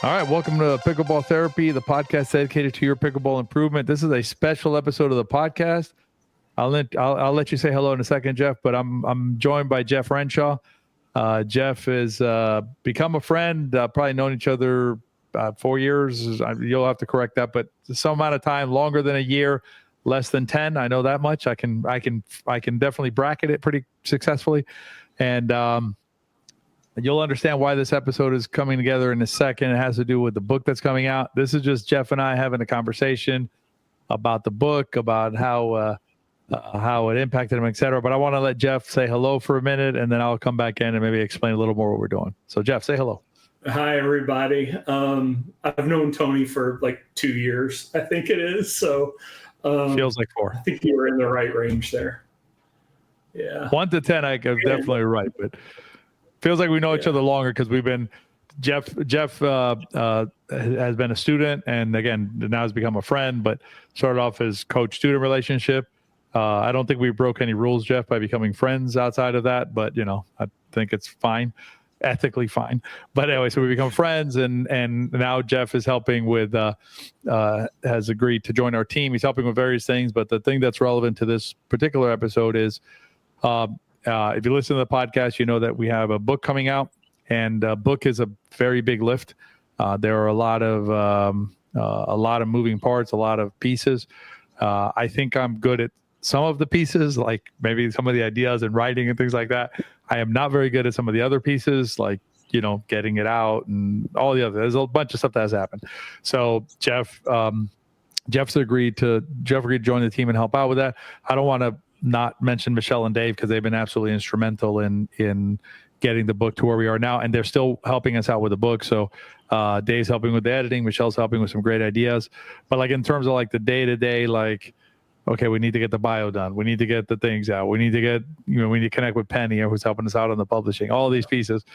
All right, welcome to Pickleball Therapy, the podcast dedicated to your pickleball improvement. This is a special episode of the podcast. I'll let you say hello in a second, Jeff, but I'm joined by Jeff Renshaw. Jeff has become a friend, probably known each other 4 years. You'll have to correct that, but some amount of time, longer than a year, less than 10. I know that much. I can definitely bracket it pretty successfully, and you'll understand why this episode is coming together in a second. It has to do with the book that's coming out. This is just Jeff and I having a conversation about the book, about how it impacted him, et cetera. But I want to let Jeff say hello for a minute, and then I'll come back in and maybe explain a little more what we're doing. So, Jeff, say hello. Hi, everybody. I've known Tony for like 2 years, I think it is. So feels like 4. I think you were in the right range there. Yeah. 1 to 10, I was definitely right, but feels like we know each other longer because we've been Jeff has been a student, and again now has become a friend, but started off as coach-student relationship. I don't think we broke any rules, Jeff, by becoming friends outside of that, but I think it's fine, ethically fine. But anyway, so we become friends, and now Jeff is helping with has agreed to join our team. He's helping with various things, but the thing that's relevant to this particular episode is if you listen to the podcast, you know that we have a book coming out, and a book is a very big lift. There are a lot of moving parts, a lot of pieces. I think I'm good at some of the pieces, like maybe some of the ideas and writing and things like that. I am not very good at some of the other pieces, like getting it out and all the other. There's a bunch of stuff that has happened. So Jeff agreed to join the team and help out with that. I don't want to not mention Michelle and Dave because they've been absolutely instrumental in getting the book to where we are now, and they're still helping us out with the book. So Dave's helping with the editing, Michelle's helping with some great ideas, but like in terms of like the day-to-day, like, okay, we need to get the bio done, we need to get the things out, we need to connect with Penny, who's helping us out on the publishing, all these pieces.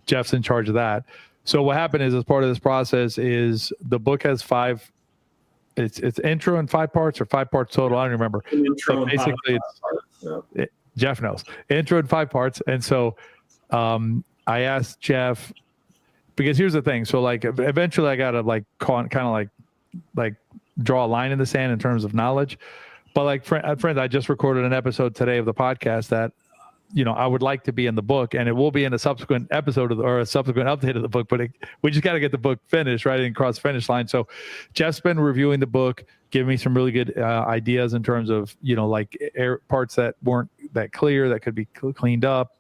Jeff's in charge of that. So what happened is, as part of this process, is the book has 5. It's intro in 5 parts or 5 parts total. I don't remember. So basically, Jeff knows. Intro in 5 parts. And so I asked Jeff, because here's the thing. So like eventually I got to like kind of like draw a line in the sand in terms of knowledge. But like friends, I just recorded an episode today of the podcast that I would like to be in the book, and it will be in a subsequent episode or a subsequent update of the book, but we just got to get the book finished, right, and cross the finish line. So Jeff's been reviewing the book, giving me some really good ideas in terms of, like parts that weren't that clear, that could be cleaned up,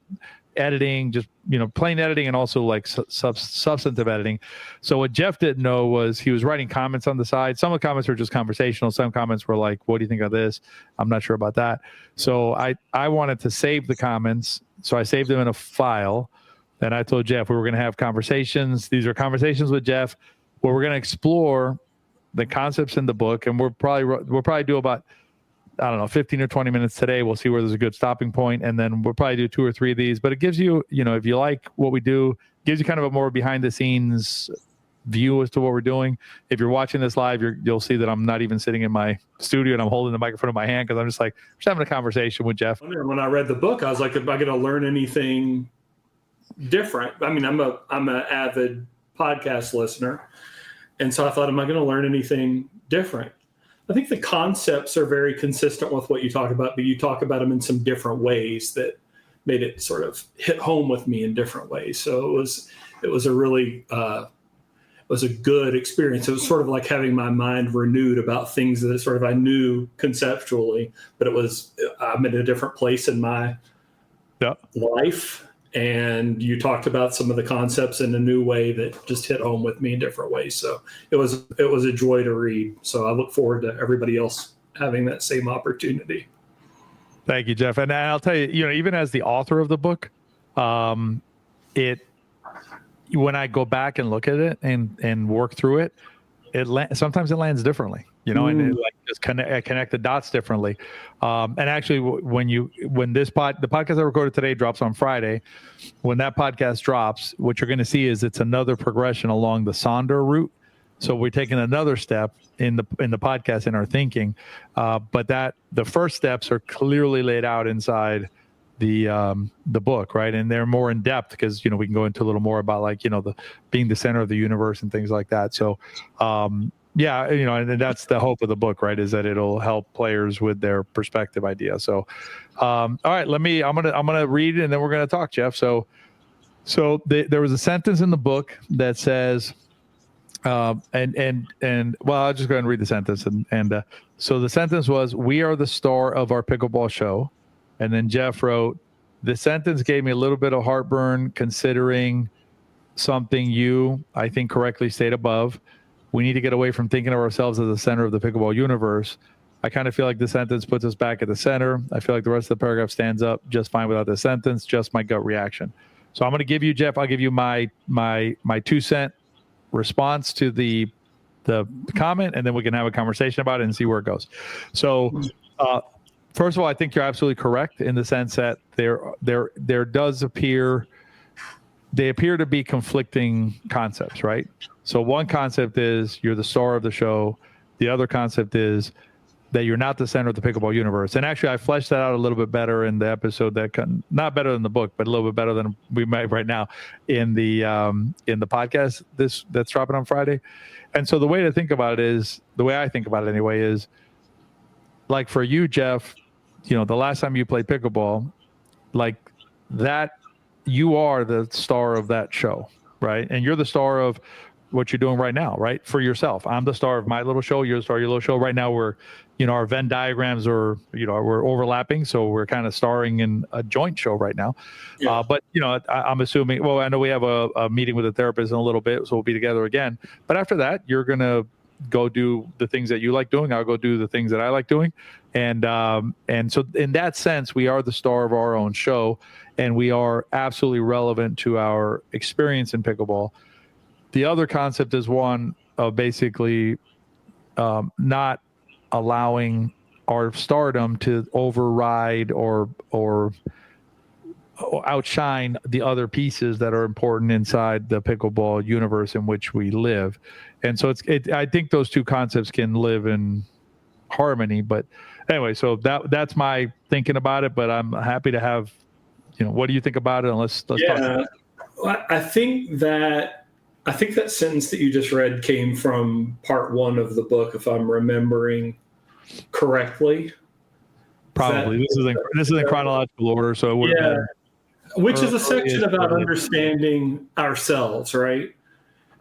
editing, just, plain editing, and also like substantive editing. So what Jeff didn't know was he was writing comments on the side. Some of the comments were just conversational. Some comments were like, what do you think of this? I'm not sure about that. So I wanted to save the comments. So I saved them in a file. And I told Jeff we were going to have conversations. These are conversations with Jeff where we're going to explore the concepts in the book. And we'll probably do about, I don't know, 15 or 20 minutes today. We'll see where there's a good stopping point, and then we'll probably do 2 or 3 of these. But it gives you, if you like what we do, gives you kind of a more behind the scenes view as to what we're doing. If you're watching this live, you'll see that I'm not even sitting in my studio and I'm holding the microphone in my hand because I'm just having a conversation with Jeff. When I read the book, I was like, am I going to learn anything different? I mean, I'm an avid podcast listener, and so I thought, am I going to learn anything different? I think the concepts are very consistent with what you talk about, but you talk about them in some different ways that made it sort of hit home with me in different ways. So it was a really was a good experience. It was sort of like having my mind renewed about things that sort of I knew conceptually, but I'm in a different place in my life. And you talked about some of the concepts in a new way that just hit home with me in different ways. So it was a joy to read. So I look forward to everybody else having that same opportunity. Thank you, Jeff. And I'll tell you, even as the author of the book, when I go back and look at it and work through it, sometimes it lands differently, and it just connect the dots differently. And actually, when the podcast I recorded today drops on Friday, when that podcast drops, what you're going to see is it's another progression along the Sonder route. So we're taking another step in the podcast in our thinking, but the first steps are clearly laid out inside the book, right? And they're more in depth because we can go into a little more about like the being the center of the universe and things like that. So yeah, and that's the hope of the book, right? Is that it'll help players with their perspective idea. So all right, I'm gonna read and then we're gonna talk, Jeff. So there was a sentence in the book that says well, I'll just go ahead and read the sentence. So the sentence was, "We are the star of our pickleball show." And then Jeff wrote, "The sentence gave me a little bit of heartburn considering something I think, correctly stated above. We need to get away from thinking of ourselves as the center of the pickleball universe. I kind of feel like the sentence puts us back at the center. I feel like the rest of the paragraph stands up just fine without the sentence, just my gut reaction." So I'm going to give you, Jeff, I'll give you my 2-cent response to the comment, and then we can have a conversation about it and see where it goes. So first of all, I think you're absolutely correct in the sense that there does appear to be conflicting concepts, right? So one concept is you're the star of the show. The other concept is that you're not the center of the pickleball universe. And actually, I fleshed that out a little bit better in the episode not better than the book, but a little bit better than we might right now in the podcast that's dropping on Friday. And so the way to think about it is, the way I think about it anyway, is like for you, Jeff, the last time you played pickleball, like that, you are the star of that show, right? And you're the star of what you're doing right now, right? For yourself. I'm the star of my little show. You're the star of your little show. Right now we're, our Venn diagrams are, we're overlapping. So we're kind of starring in a joint show right now. Yeah. But, I'm assuming, well, I know we have a meeting with a therapist in a little bit, so we'll be together again. But after that, you're going to go do the things that you like doing. I'll go do the things that I like doing. And so in that sense, we are the star of our own show, and we are absolutely relevant to our experience in pickleball. The other concept is one of basically not allowing our stardom to override or outshine the other pieces that are important inside the pickleball universe in which we live. And so I think those two concepts can live in harmony. But anyway, so that's my thinking about it. But I'm happy to have, what do you think about it? And let's talk about it. Well, I think that sentence that you just read came from part 1 of the book, if I'm remembering correctly. Probably. This is in chronological order, so it would have been. Which is a section about understanding ourselves, right?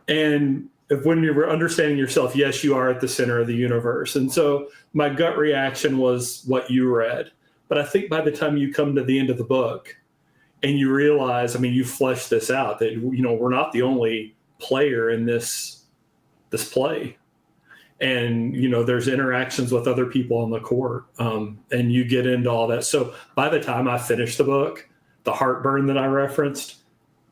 And when you're understanding yourself, yes, you are at the center of the universe. And so my gut reaction was what you read. But I think by the time you come to the end of the book and you realize, you fleshed this out, that, we're not the only player in this play. And, there's interactions with other people on the court, and you get into all that. So by the time I finish the book, the heartburn that I referenced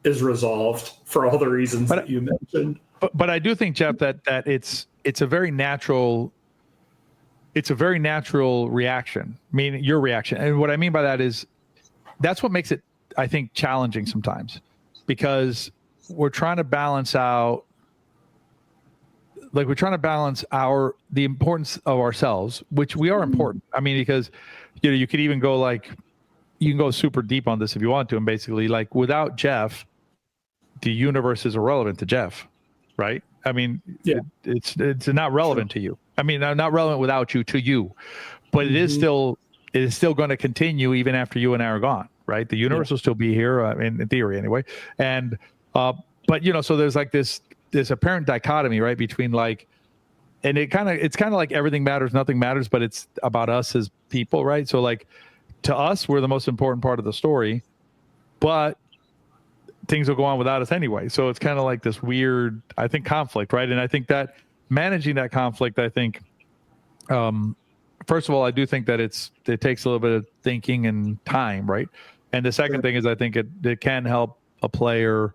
is resolved for all the reasons that you mentioned. But I do think, Jeff, that it's a very natural reaction. I mean, your reaction. And what I mean by that is that's what makes it, I think, challenging sometimes, because we're trying to balance out, the importance of ourselves, which we are important. I mean, because, you could even go you can go super deep on this if you want to. And basically, without Jeff, the universe is irrelevant to Jeff, right? I mean, it's not relevant to you. I mean, not relevant without you to you, but it is still going to continue even after you and I are gone, right? The universe will still be here, in theory anyway. And, but, so there's this apparent dichotomy, right? Between and it's kind of like everything matters, nothing matters, but it's about us as people, right? So to us, we're the most important part of the story, but things will go on without us anyway. So it's kind of like this weird, I think, conflict, right? And I think that managing that conflict, I think, first of all, I do think that it takes a little bit of thinking and time, right? And the second thing is, I think it can help a player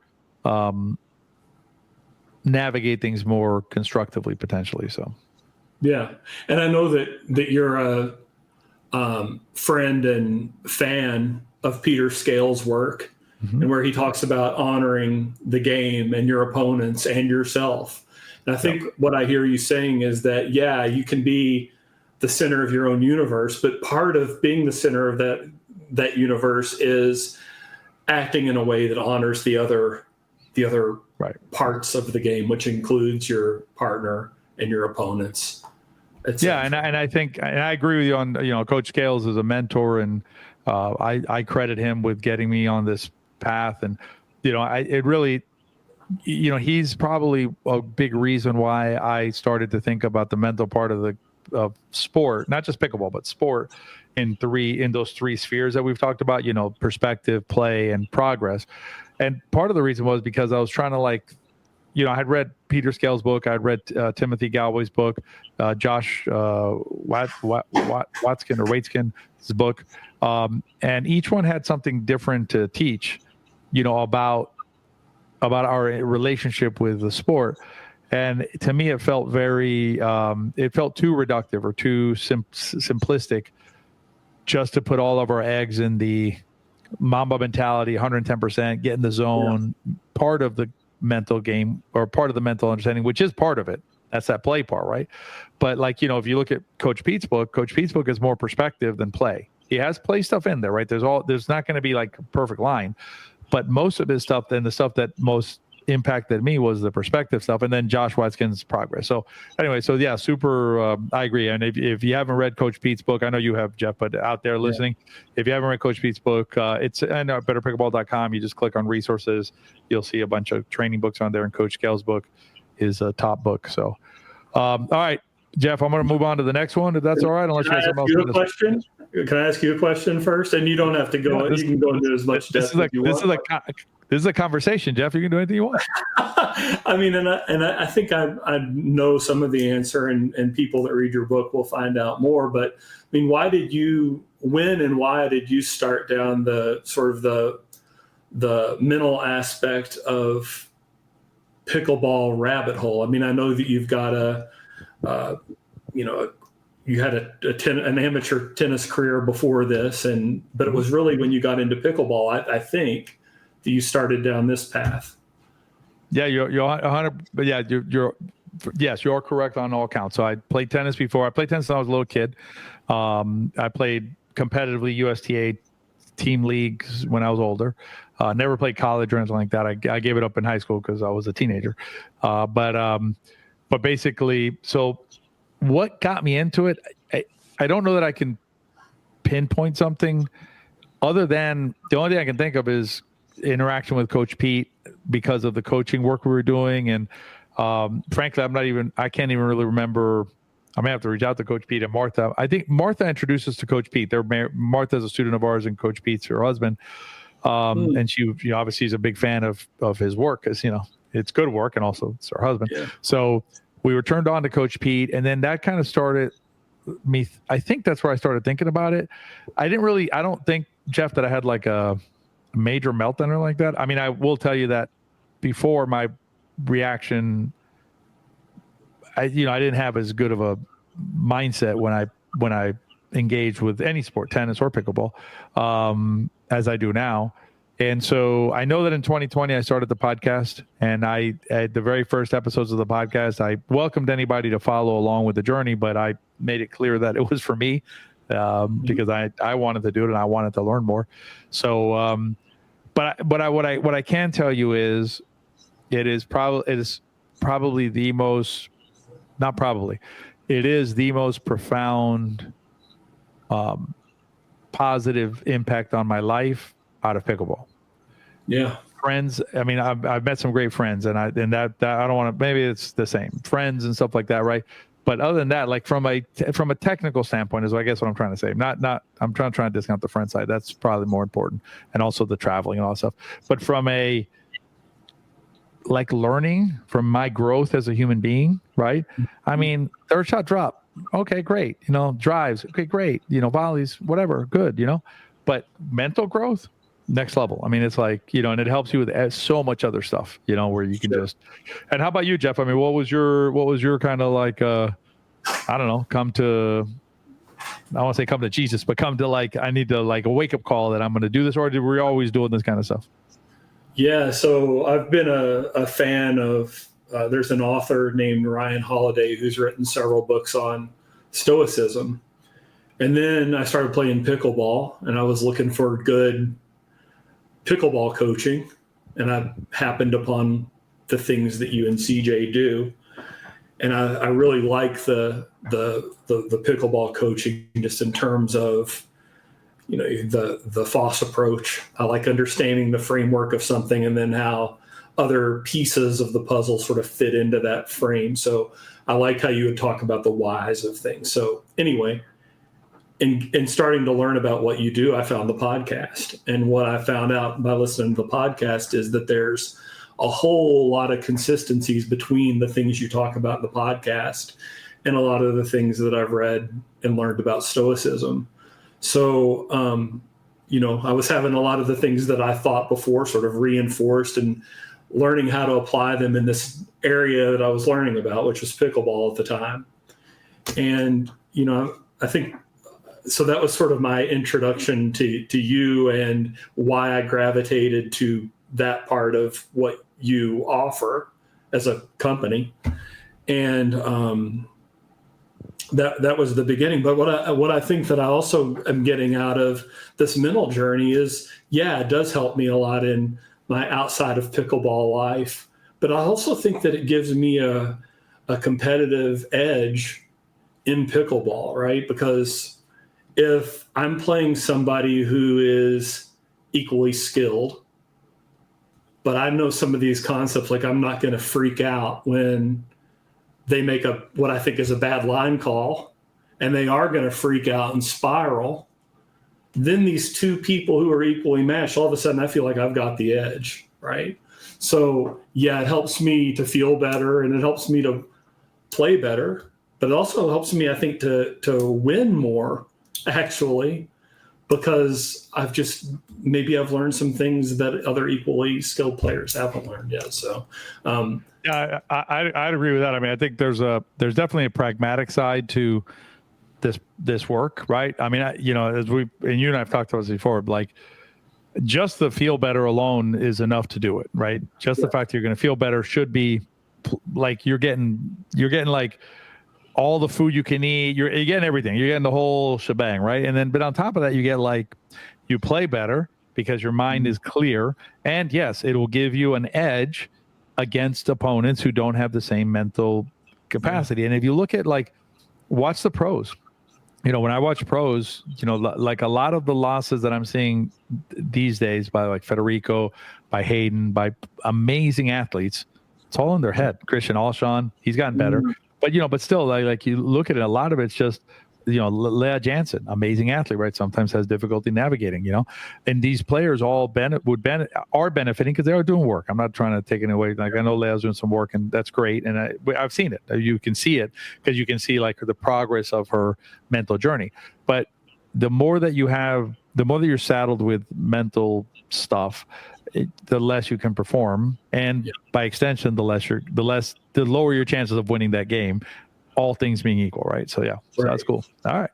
navigate things more constructively, potentially. So, yeah. And I know that you're a friend and fan of Peter Scales' work, and where he talks about honoring the game and your opponents and yourself. And I think what I hear you saying is that, you can be the center of your own universe, but part of being the center of that that universe is acting in a way that honors the other Right. parts of the game, which includes your partner and your opponents. Yeah, and I think, and I agree with you on, Coach Scales is a mentor, and I credit him with getting me on this path. And it really, he's probably a big reason why I started to think about the mental part of sport, not just pickleball, but sport in those three spheres that we've talked about, perspective, play, and progress. And part of the reason was because I was trying to I had read Peter Scales' book. I'd read Timothy Galway's book, Josh Waitskin's book. And each one had something different to teach, about our relationship with the sport. And to me, it felt it felt too reductive or too simplistic just to put all of our eggs in the Mamba mentality, 110%, get in the zone, part of the mental game or part of the mental understanding, which is part of it. That's that play part, right? But if you look at Coach Pete's book is more perspective than play. He has play stuff in there, right? There's not going to be like a perfect line, but most of his stuff, then the stuff that most impacted me was the perspective stuff, and then Josh Watskin's progress. So anyway, super. I agree. And if you haven't read Coach Pete's book, I know you have, Jeff, but out there listening, if you haven't read Coach Pete's book, it's at betterpickleball.com. You just click on resources, you'll see a bunch of training books on there, and Coach Scales' book is a top book. So, all right, Jeff, I'm going to move on to the next one, if that's all right. Unless you have something else. Question? Can I ask you a question first? And you don't have to go. You can go into as much depth as you want. This is a conversation, Jeff. You can do anything you want. I mean, and I think I know some of the answer, and people that read your book will find out more. But I mean, why did you start down the sort of the mental aspect of pickleball rabbit hole? I mean, I know that you've got you had an amateur tennis career before this, but it was really when you got into pickleball, I think, that you started down this path. Yeah, you're 100. But yeah, yes, you're correct on all counts. So I played tennis before. I played tennis when I was a little kid. I played competitively USTA team leagues when I was older. Never played college or anything like that. I gave it up in high school because I was a teenager. But basically, so what got me into it? I don't know that I can pinpoint something other than the only thing I can think of is interaction with Coach Pete because of the coaching work we were doing. And frankly, I can't even really remember. I may have to reach out to Coach Pete and Martha. I think Martha introduced us to Coach Pete. Martha's a student of ours, and Coach Pete's her husband. And she, obviously is a big fan of his work because, it's good work, and also it's her husband. Yeah. So we were turned on to Coach Pete, and then that kind of started me. I think that's where I started thinking about it. I don't think, Jeff, that I had like a major meltdown or like that. I mean, I will tell you that before, my reaction, I didn't have as good of a mindset when I engaged with any sport, tennis or pickleball, as I do now. And so I know that in 2020, I started the podcast, and at the very first episodes of the podcast, I welcomed anybody to follow along with the journey, but I made it clear that it was for me, because I wanted to do it and I wanted to learn more. So, what I can tell you is it is probably the most, not probably, it is the most profound, positive impact on my life out of pickleball. Yeah. Friends. I mean, I've met some great friends, and that I don't want to, maybe it's the same friends and stuff like that. Right. But other than that, like from a technical standpoint is, I guess, what I'm trying to say. I'm trying to discount the friend side. That's probably more important. And also the traveling and all that stuff. But from a, like, learning from my growth as a human being, right? I mean, third shot drop. Okay, great. Drives. Okay, great. Volleys, whatever. Good, but mental growth, next level. I mean, it's like, and it helps you with so much other stuff, where you can just. And how about you, Jeff? I mean, what was your kind of like, I don't know, come to Jesus, but come to like, I need to like a wake up call that I'm going to do this, or were we always doing this kind of stuff? Yeah. So I've been a fan of, there's an author named Ryan Holiday who's written several books on Stoicism. And then I started playing pickleball, and I was looking for good pickleball coaching, and I happened upon the things that you and CJ do. And I really like the pickleball coaching, just in terms of, the FOSS approach. I like understanding the framework of something and then how other pieces of the puzzle sort of fit into that frame. So I like how you would talk about the whys of things. So anyway, in starting to learn about what you do, I found the podcast. And what I found out by listening to the podcast is that there's a whole lot of consistencies between the things you talk about in the podcast and a lot of the things that I've read and learned about Stoicism. So, I was having a lot of the things that I thought before sort of reinforced, and learning how to apply them in this area that I was learning about, which was pickleball at the time. And, I think, so that was sort of my introduction to you and why I gravitated to that part of what you offer as a company. And that was the beginning. But what I think that I also am getting out of this mental journey is, it does help me a lot in my outside of pickleball life. But I also think that it gives me a competitive edge in pickleball, right? Because if I'm playing somebody who is equally skilled, but I know some of these concepts, like I'm not going to freak out when they make what I think is a bad line call, and they are going to freak out and spiral. Then these two people who are equally matched, all of a sudden I feel like I've got the edge, right? So it helps me to feel better, and it helps me to play better, but it also helps me, I think, to win more, actually, because I've learned some things that other equally skilled players haven't learned yet. So, I'd agree with that. I mean, I think there's definitely a pragmatic side to this work, right? I mean, as you and I have talked about this before, like just the feel better alone is enough to do it, right? Just the fact that you're going to feel better should be like you're getting like all the food you can eat. You're getting everything. You're getting the whole shebang, right? But on top of that, you get like you play better because your mind is clear, and yes, it will give you an edge against opponents who don't have the same mental capacity. And if you look at watch the pros. When I watch pros, like a lot of the losses that I'm seeing these days by like Federico, by Hayden, by amazing athletes, it's all in their head. Christian Alshon, he's gotten better. But still, like you look at it, a lot of it's just, Lea Jansen, amazing athlete, right? Sometimes has difficulty navigating, and these players all are benefiting because they are doing work. I'm not trying to take it away. Like I know Lea's doing some work, and that's great. And I've seen it. You can see it because you can see like the progress of her mental journey. But the more that you're saddled with mental stuff, the less you can perform, and by extension, the lower your chances of winning that game, all things being equal, right? So so that's cool. All right.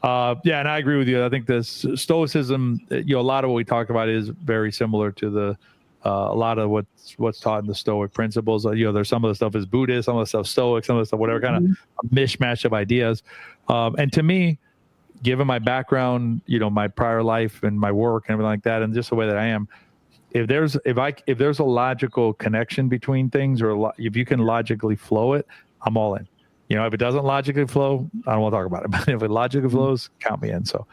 And I agree with you. I think this Stoicism, a lot of what we talked about is very similar to a lot of what's taught in the Stoic principles. There's some of the stuff is Buddhist, some of the stuff Stoic, some of the stuff whatever, kind of a mishmash of ideas. And to me, given my background, my prior life and my work and everything like that, and just the way that I am, if there's a logical connection between things, or if you can logically flow it, I'm all in. If it doesn't logically flow, I don't want to talk about it. But if it logically flows, count me in. So,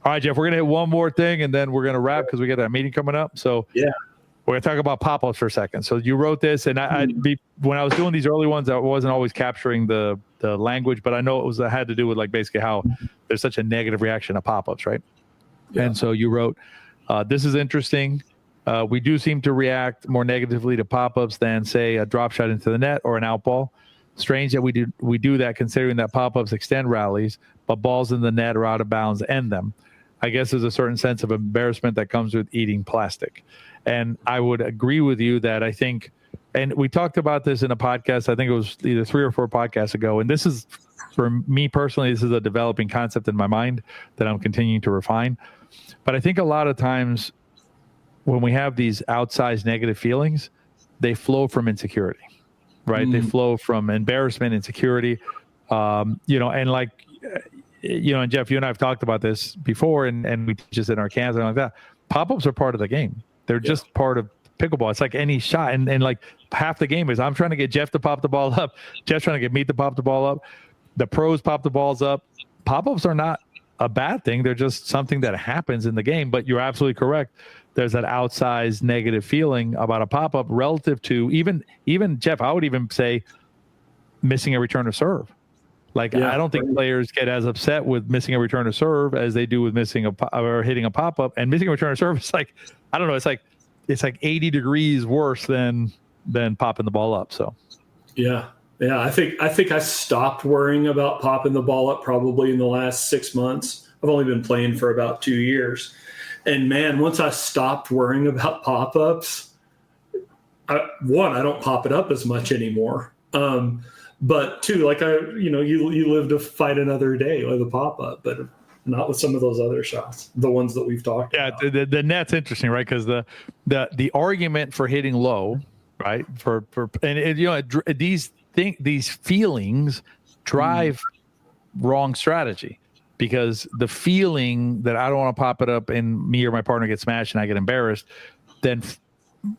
all right, Jeff, we're gonna hit one more thing, and then we're gonna wrap because we got that meeting coming up. So we're gonna talk about pop-ups for a second. So you wrote this, and when I was doing these early ones, I wasn't always capturing the language, but I know it had to do with like basically how there's such a negative reaction to pop-ups, right? Yeah. And so you wrote, this is interesting. We do seem to react more negatively to pop-ups than, say, a drop shot into the net or an out ball. Strange that we do that, considering that pop-ups extend rallies, but balls in the net or out of bounds end them. I guess there's a certain sense of embarrassment that comes with eating plastic. And I would agree with you that I think, and we talked about this in a podcast, I think it was either 3 or 4 podcasts ago, and this is, for me personally, this is a developing concept in my mind that I'm continuing to refine. But I think a lot of times when we have these outsized negative feelings, they flow from insecurity. Right. They flow from embarrassment, insecurity, and like and Jeff, you and I have talked about this before, and we teach this in our camps and like that. Pop-ups are part of the game. They're just part of pickleball. It's like any shot. And like half the game is I'm trying to get Jeff to pop the ball up. Jeff's trying to get me to pop the ball up. The pros pop the balls up. Pop-ups are not a bad thing. They're just something that happens in the game. But you're absolutely correct. There's that outsized negative feeling about a pop-up relative to even Jeff, I would even say missing a return to serve. Like, I don't think players get as upset with missing a return to serve as they do with missing or hitting a pop-up. And missing a return to serve is like, I don't know, it's like 80 degrees worse than popping the ball up. So yeah, I think I stopped worrying about popping the ball up probably in the last 6 months. I've only been playing for about 2 years, and man, once I stopped worrying about pop-ups, I don't pop it up as much anymore. But two, like you live to fight another day with a pop-up, but not with some of those other shots, the ones that we've talked about. Yeah, the net's interesting, right? Because the argument for hitting low, right? These feelings drive wrong strategy, because the feeling that I don't want to pop it up and me or my partner get smashed and I get embarrassed, then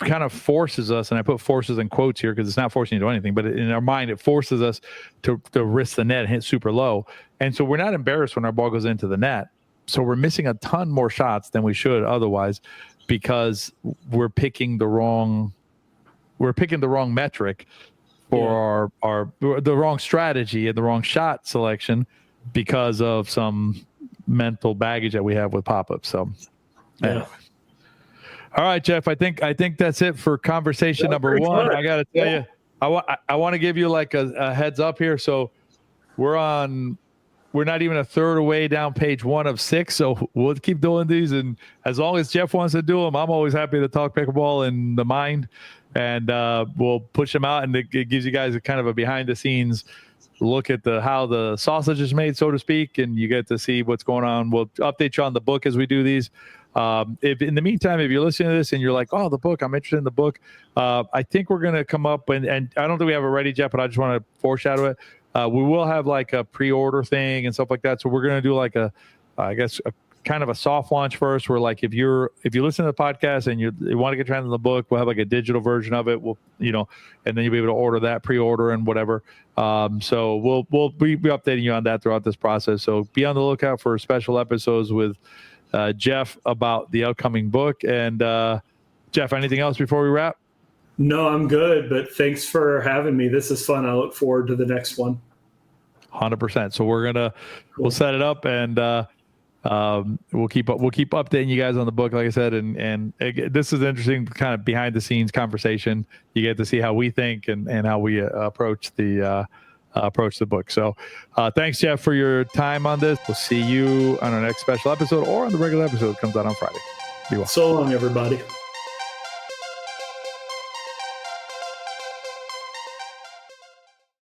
kind of forces us, and I put forces in quotes here because it's not forcing you to do anything, but in our mind, it forces us to risk the net and hit super low. And so we're not embarrassed when our ball goes into the net. So we're missing a ton more shots than we should otherwise, because we're picking the wrong metric for the wrong strategy and the wrong shot selection because of some mental baggage that we have with pop-ups. So anyway. All right, Jeff, I think that's it for conversation number one. Fun. I got to tell you, I want to give you like a heads up here. So we're not even a third away down page 1 of 6. So we'll keep doing these. And as long as Jeff wants to do them, I'm always happy to talk pickleball in the mind, and we'll push them out. And it gives you guys a kind of a behind the scenes look at how the sausage is made, so to speak. And you get to see what's going on. We'll update you on the book as we do these. If in the meantime, if you're listening to this and you're like, oh, the book, I'm interested in the book. I think we're going to come up and I don't think we have it ready, Jeff, but I just want to foreshadow it. We will have like a pre-order thing and stuff like that. So we're going to do like a kind of a soft launch first, where like if you listen to the podcast and you want to get into the book, we'll have like a digital version of it. We'll, and then you'll be able to order that pre-order and whatever. So we'll be updating you on that throughout this process. So be on the lookout for special episodes with Jeff about the upcoming book. And Jeff, anything else before we wrap? No, I'm good, but thanks for having me. This is fun. I look forward to the next one. 100%. So we'll set it up, and we'll keep updating you guys on the book, like I said. And this is interesting, kind of behind the scenes conversation. You get to see how we think and how we approach the book. So thanks, Jeff, for your time on this. We'll see you on our next special episode or on the regular episode that comes out on Friday. Be well. So long, everybody.